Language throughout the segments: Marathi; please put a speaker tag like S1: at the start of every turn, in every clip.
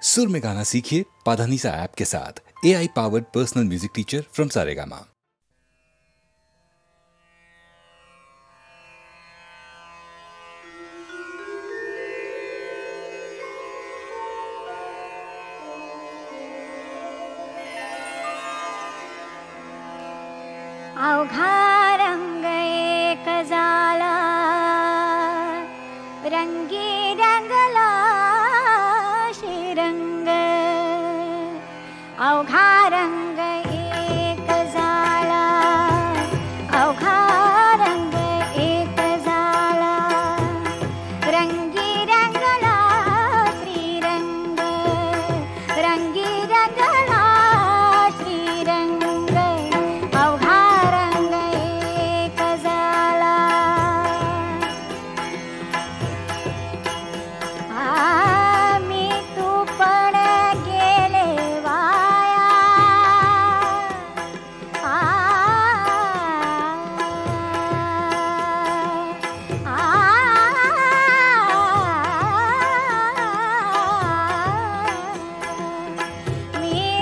S1: सुर में गाना सीखिए पाधानीसा ऐप के साथ। AI powered personal music teacher from Saregama.
S2: अवघा रंग एक झाला, रंगी रंगला श्रीरंग. अवघा रंग एक झाला, अवघा रंग एक झाला, रंगी रंगला श्रीरंग. रंगी रंगला श्रीरंग. अवघा रंग एक झाला. मी तू पण गेले वाया. मी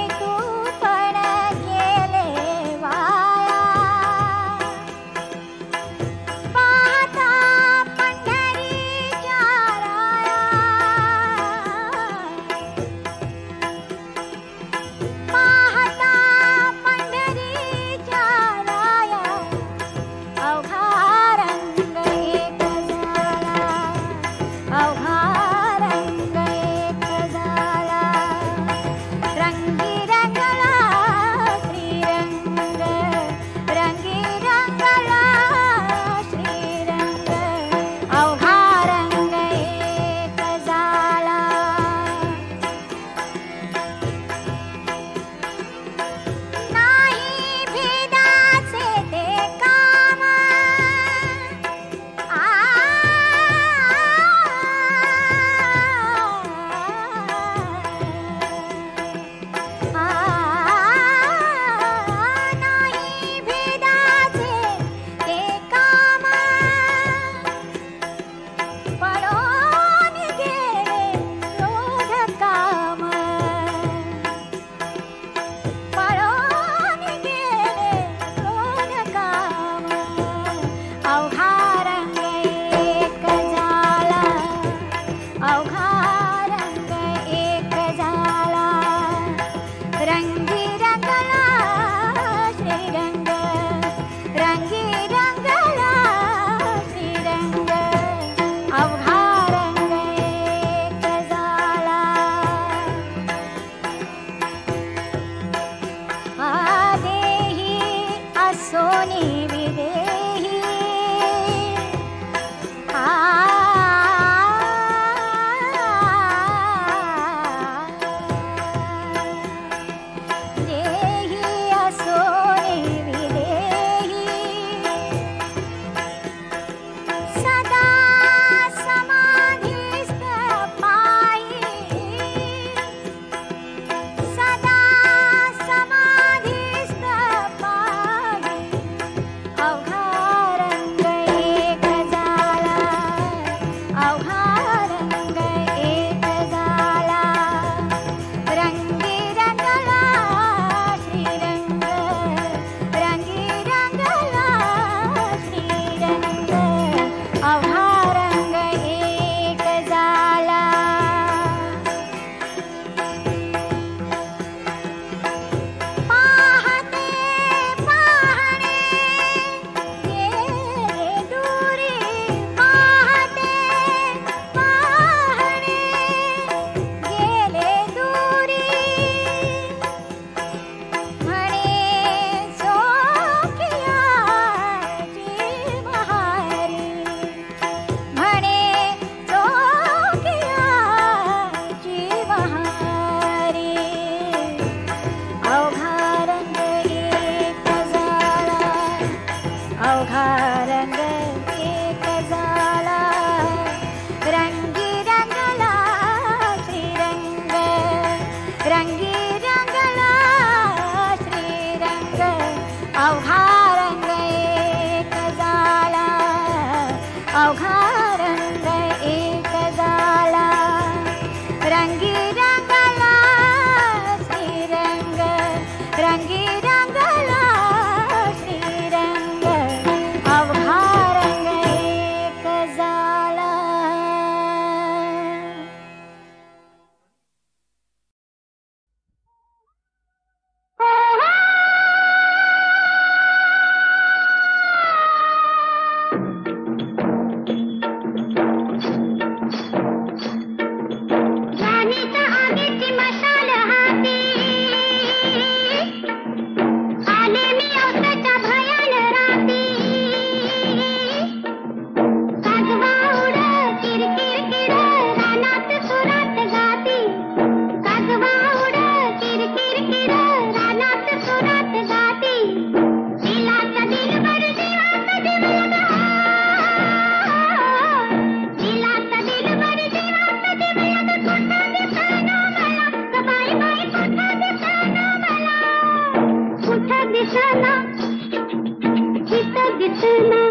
S2: दिसना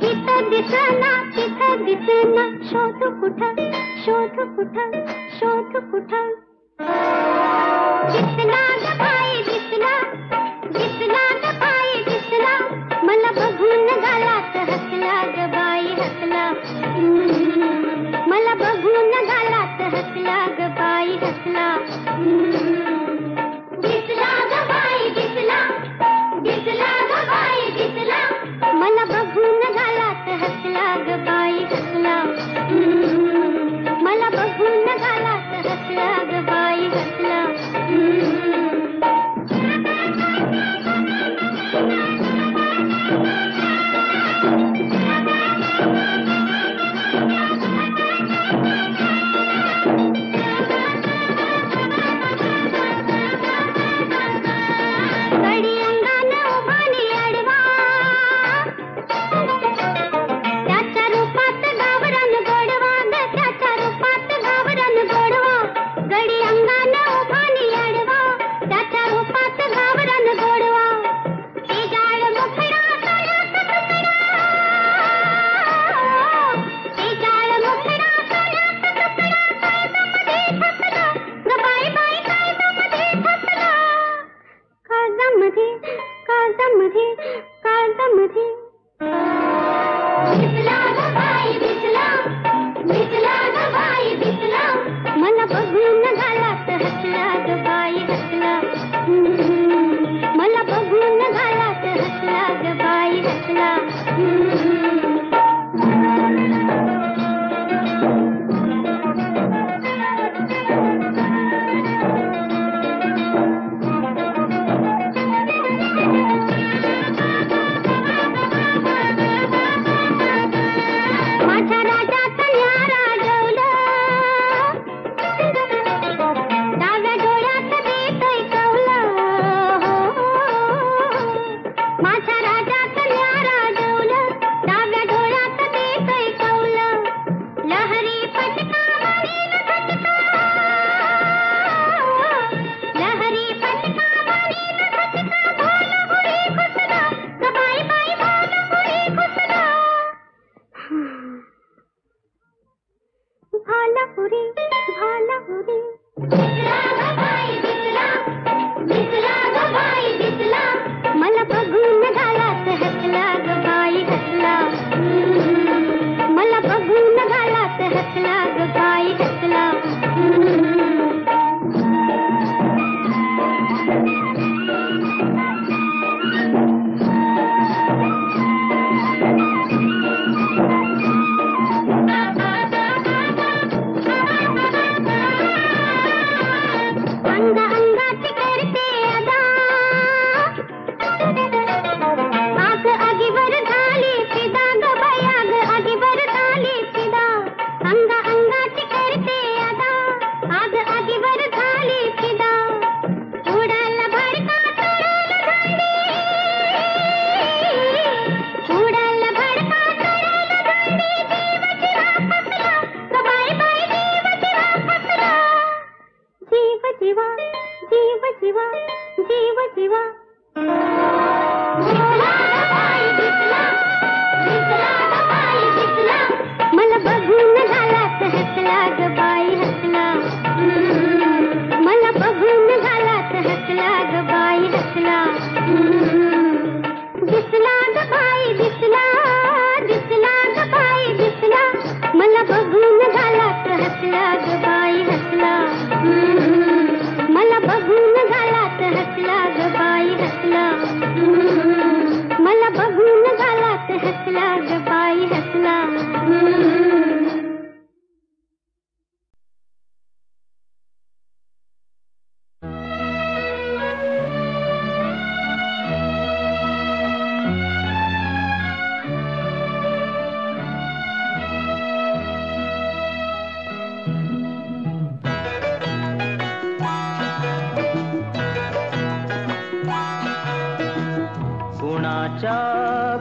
S2: इथं दिसना तिथं दिसना शोध कुठं शोध कुठं शोध कुठं दिसला ग बाई दिसला दिसला ग बाई दिसला मला बघून गालात हसला ग बाई हसला मला बघून गालात हसला ग बाई हसला दिसला ग बाई दिसला दिसला ग बाई दिसला मला बघून गालात हसला ग बाई हसला मला बघून गालात हसला ग बाई हसला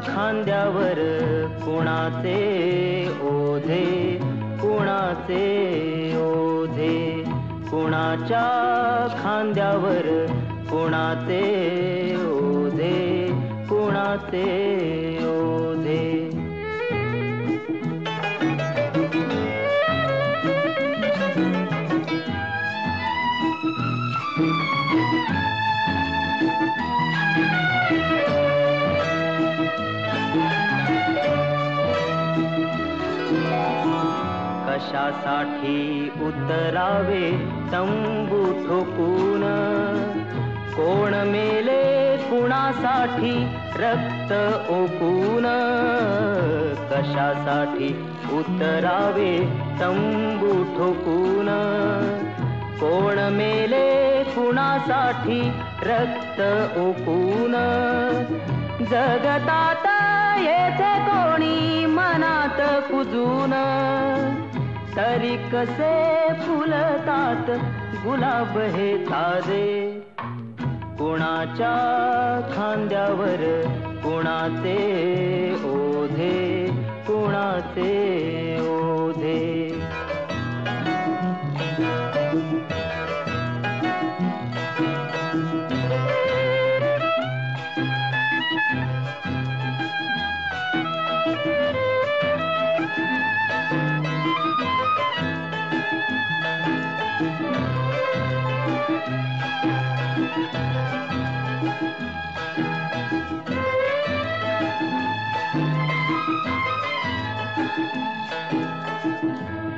S3: खांद्यावर कुणाचे ओझे कुणाचे ओझे कुणाच्या खांद्यावर कुणाचे ओझे कुणा कुणाचे ओझे. कशासाठी उतरावे तंबू ठोकून, कोण मेले कुणासाठी रक्त ओकून. कशासाठी उतरावे तंबू ठोकून, कोण मेले कुणासाठी रक्त ओकून. जगतात येथे कोणी मनात कुजून, तरी कसे फुलतात गुलाब हे ताजे. कुणाच्या खांद्यावर कुणाचे ओझे, कुणाचे ओझे.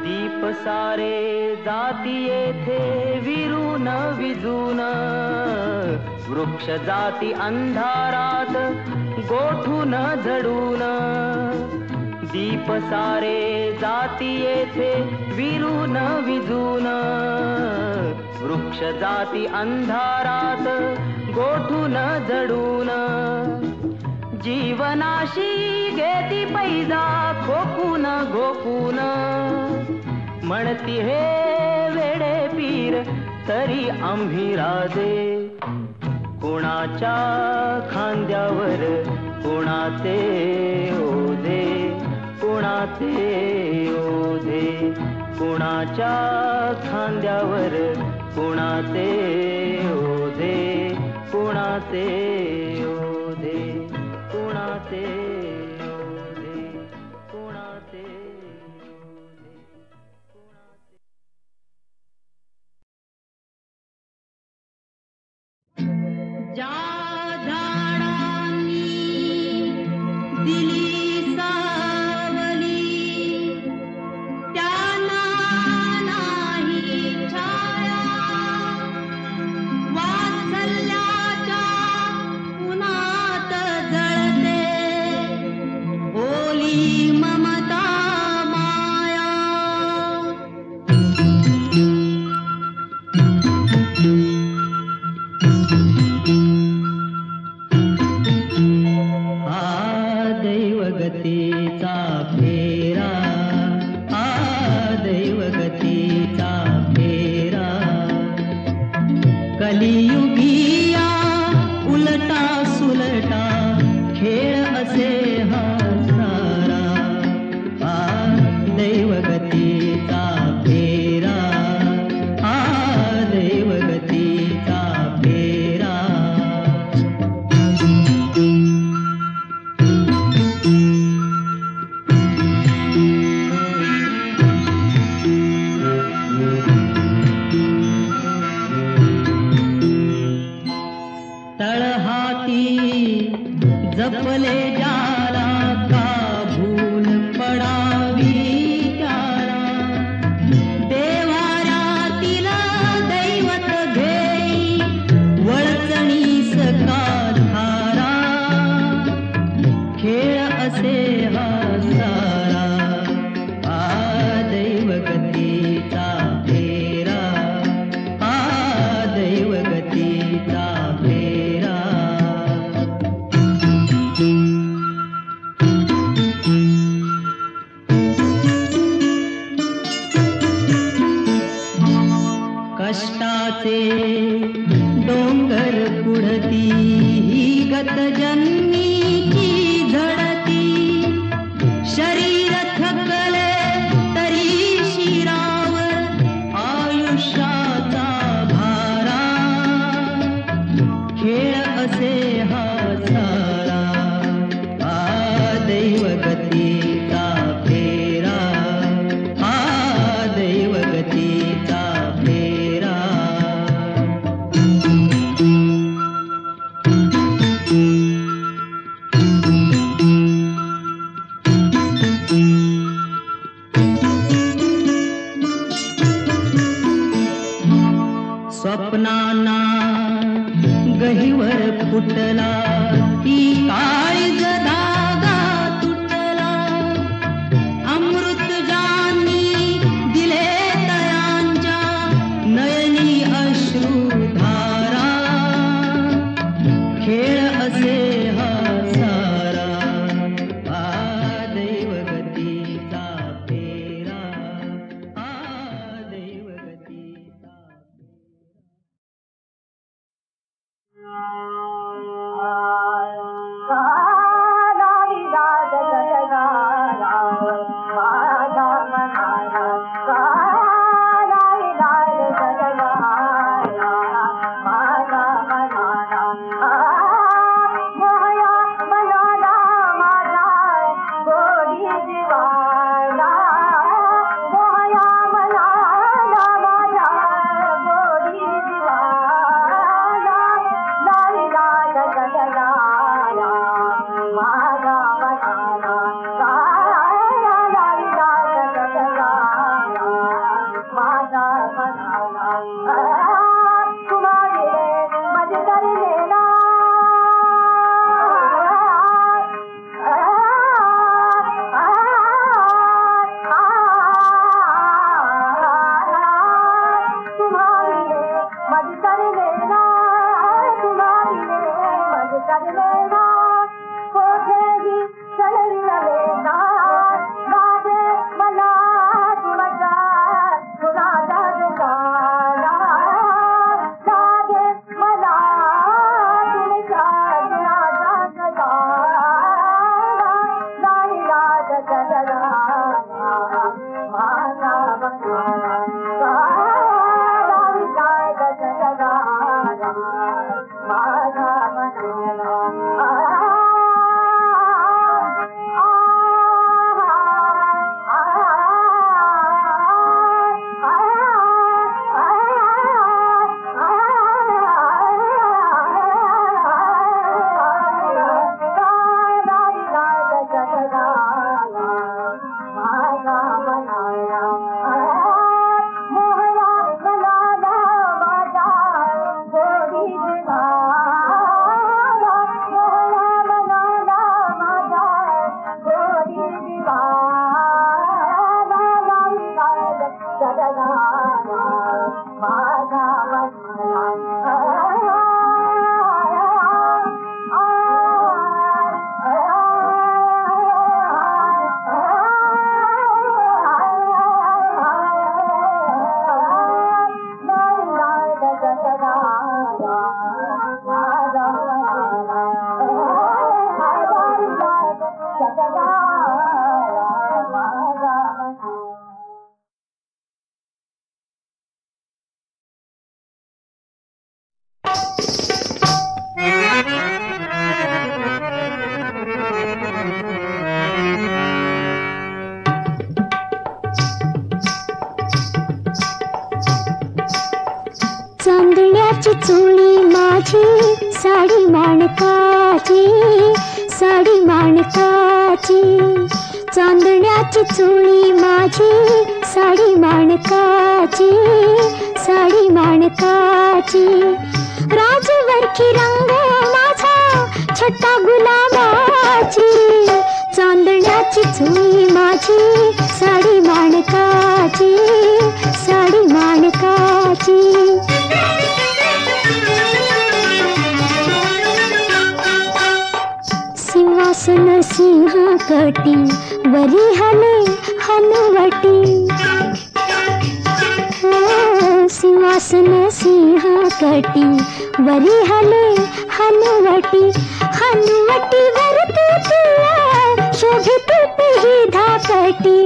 S3: दीप सारे जाती येथे विरून विजून, वृक्ष जाती अंधारात गोठून झडून. दीप सारे जाती येथे विरून विजून, वृक्ष जाती अंधारात गोठून झडून. जीवनाशी घेती पैजा खोकून घोकून, म्हणती हे वेडे पीर तरी आम्ही राजे. कुणाच्या खांद्यावर कुणाचे ओझे, कुणाचे ओझे. कुणाच्या खांद्यावर कुणाचे ओझे, कुणाचे ओझे, कुणाचे ओझे, कुणाचे ओझे, कुणाचे.
S4: ज्या झाडांनी दिली सावली, त्यांना नाही छाया. वात्सल्याच्या उन्हात जळते ओली ममता माया. दैवगतीचा फेरा, दैवगतीचा फेरा. कलियुगिया उलटा सुलटा खेळ असे हा सारा. दैवगतीचा फेरा, दैवगतीचा फेरा. तळहाती जपले जाला का भूल पडावी त्याला. देवाऱ्यातील दैवत घेई वळचणी सका धारा. खेळ असे हा सारा. दैवगतीचा फेरा, दैवगतीचा फेरा. कष्टाचे डोंगर पुढती ही गत जन्मीची झडती. शरीर थकले तरी शिरावर आयुष्याचा भारा. खेळ असे हा सारा. स्वप्नांना गहिवर फुटला ती काळीज धागा तुटला अमृत जानी दिले तयांच्या नयनी अश्रुधारा खेळ असे हा सारा दैवगतीचा फेरा दैवगतीचा
S2: चांदण्याची चोळी माझी साडी माणकाची साडी माणकाची चांदण्याची चोळी माझी साडी माणकाची साडी माणकाची राजवरची रंग माझा छटा गुलाबाची चांदण्याची चोळी माझी साडी माणकाची साडी माणकाची सिंहासन सिंहाकटी वरी हले हनुवटी सिंहासन सिंहाकटी वरी हले हनुवटी हनुवटी वर तुला शोभित ही धाकटी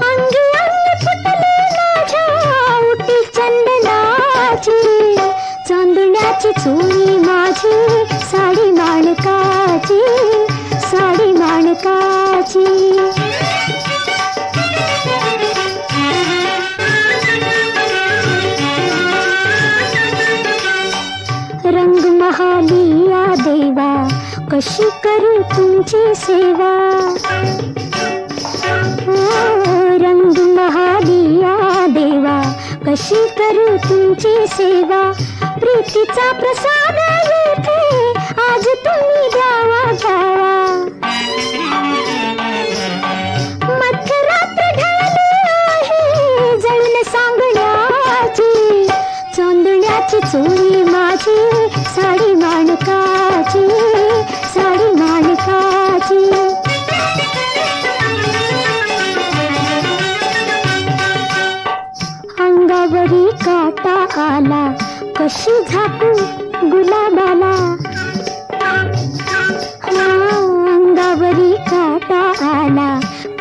S2: अंगी अंगी फुटले माझ्या उटी चंदनाची चांदण्याची चोळी माझी साडी माणकाची साडी माणकाची रंग महालिया देवा कशी करू तुमची सेवा रंग महालिया देवा कशी करू तुमची सेवा, प्रीतीचा प्रसाद येथे आज तुम्ही द्यावा द्यावा. मध्यरात्र ढळली आहे जळून सांगण्याची, चोंदण्याची चोळी माझी साडी माणकाची, साडी माणकाची. अंगावरी काटा आला कशी झाकू गुलाबाला, अंगावरी काटा आला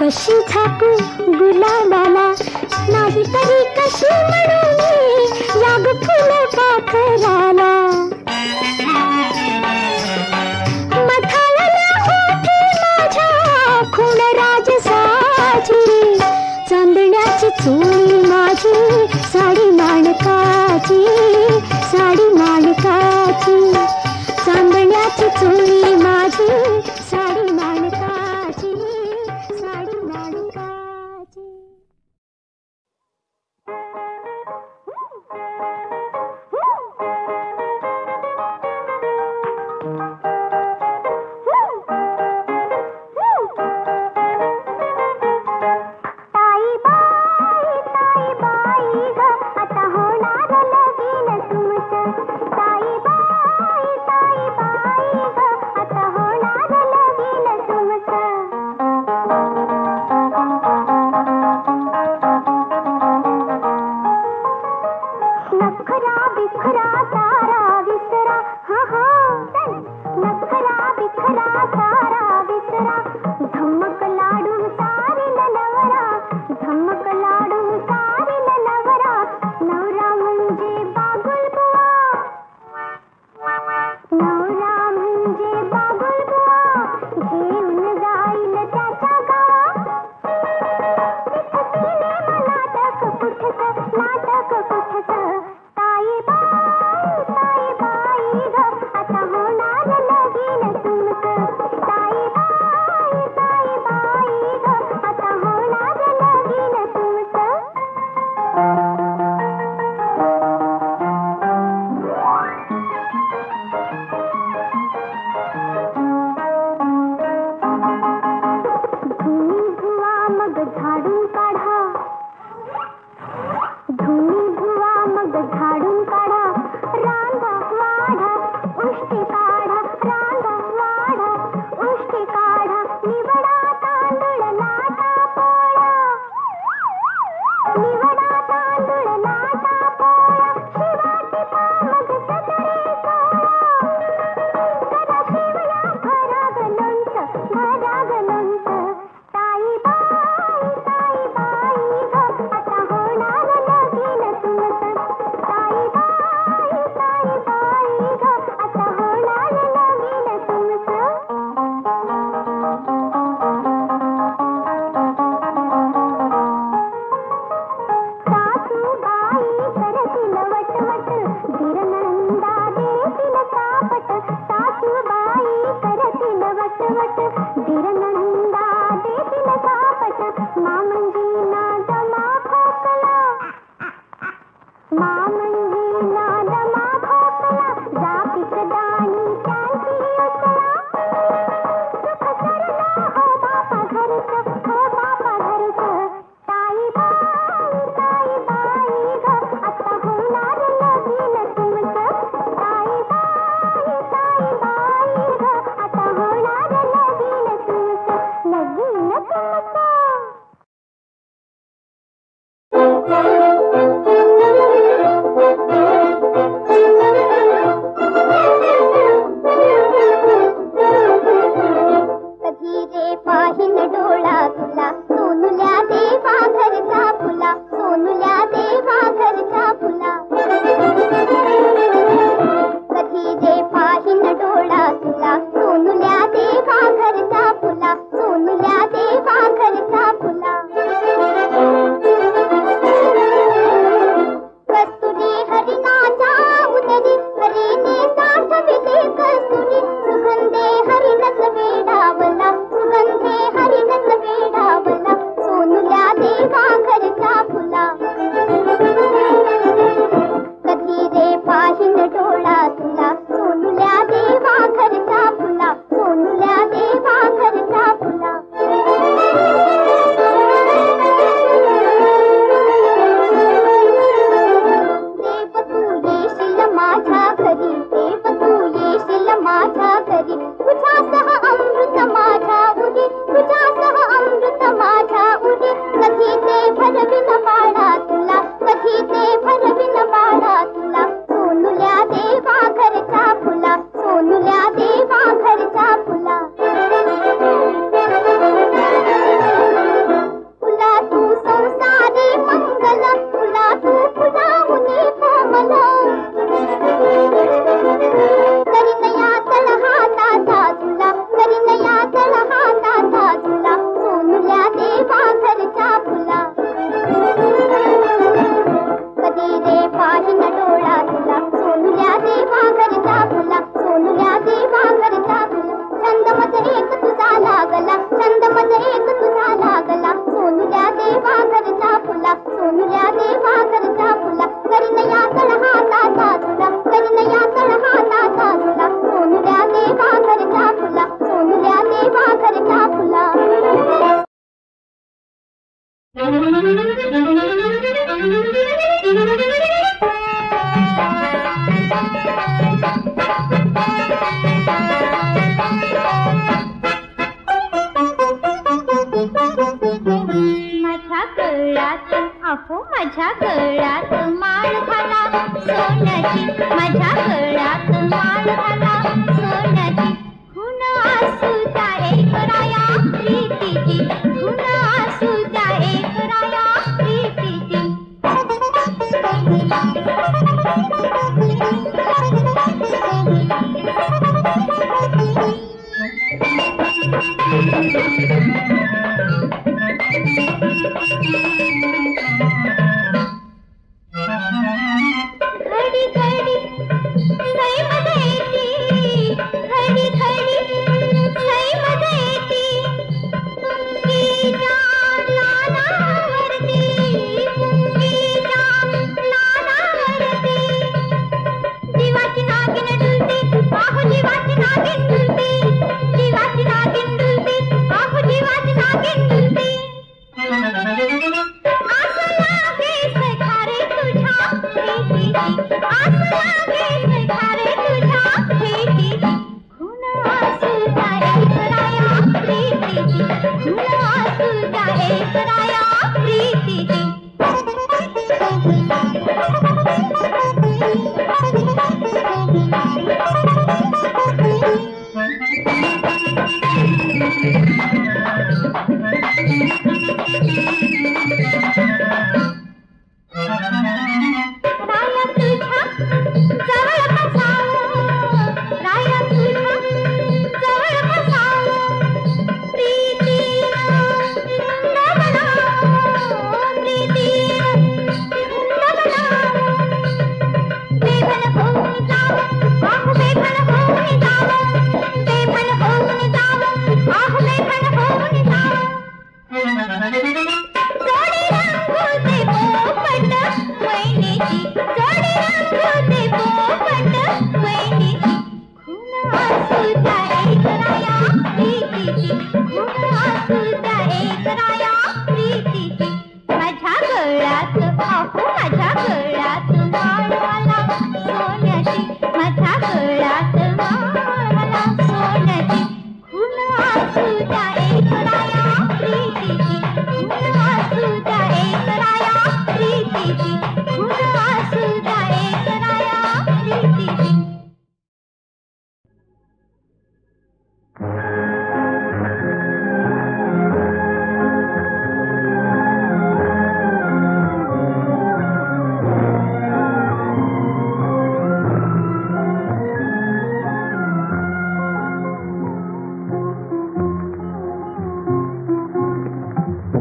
S2: कशी झाकू गुलाबाला. नाही तरी कशी म्हणून याग फुल पाखराला. मथाळल्या ओठी माझ्या खूण राजसाची, चांदण्याची चोळी माझी साडी माणकाची, साडी माणकाची. चांदण्याची चोळी माझी साडी माणकाची, साडी माणकाची. सोनुल्या देवा घरच्या फुला करीनया तळहाताचा तुला करीनया तळहाताचा तुला सोनुल्या देवा घरच्या फुला सोनुल्या देवा घरच्या फुला माझ्या गळ्यात अहो माझ्या गळ्यात माळ घाला सोन्याची माझ्या गळ्यात माळ घाला सोन्याची खून असू द्या एक राया प्रीतीची खून असू द्या एक राया प्रीतीची घडी घडी सई मध्ये येती घडी घडी सई मध्ये येती तुमची जान लालावरती तुमची जान लालावरती जीवाची नागिन डुलती आहो जीवाची नागिन डुलती जीवाची नागिन डुलती आहो जीवाची नागिन डुलती आस लागे सखारे तुझ्या भेटीची आस लागे सखारे तुझ्या भेटीची खून असू द्या एक राया प्रीतीची खून असू द्या एक राया प्रीतीची राया तुझ्या जवळ बसावं राया तुझ्या जवळ बसावं प्रीतीनं धुंद बनावं प्रीतीनं धुंद बनावं बेभन होऊन जावं आहो बेभन होऊन जावं बेभन होऊन जावं आहो बेभन होऊन जावं जोडी रंगोते पोपट वैनीची जोडी रंगोते पोपट वैनीची खून असू द्या एक राया प्रीतीची खून असू द्या एक राया प्रीतीची माझ्या गळ्यात अहो माझ्या गळ्यात माळ घाला सोन्याची माझ्या गळ्यात माळ घाला सोन्याची खून असू द्या एक राया प्रीतीची खून असू द्या एक राया प्रीतीची खून असू द्या एक राया प्रीतीची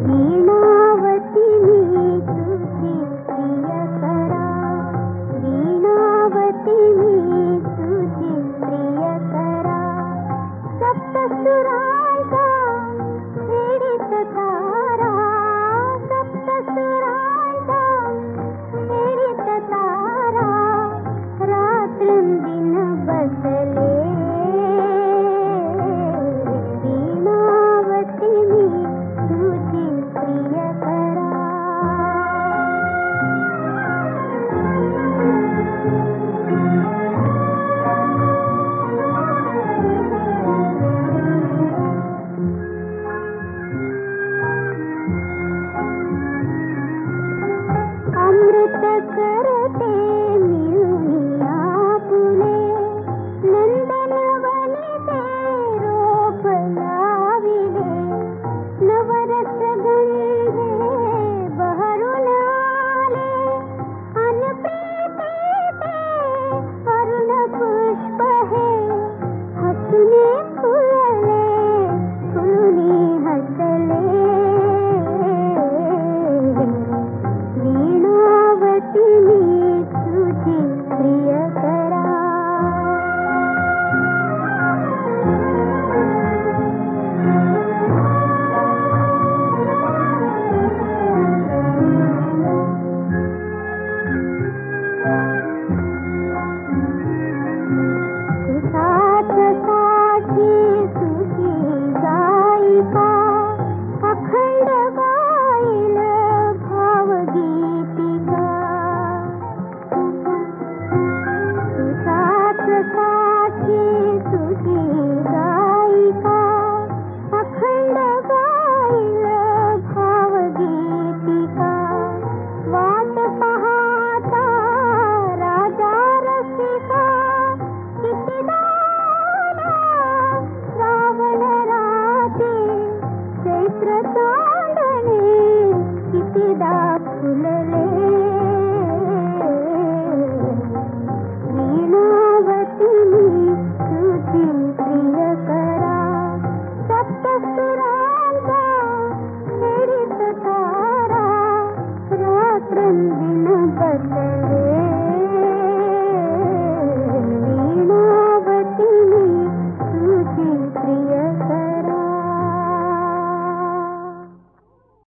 S2: वीणावती मी तुझी प्रियकरा वीणावती मी तुझी प्रियकरा सप्तसुरांचा खेळीत तारा सप्तसुरांचा खेळीत तारा रात्रंदिन बसले वीणावती मी तुझी प्रियकरा अमृत करते मिळून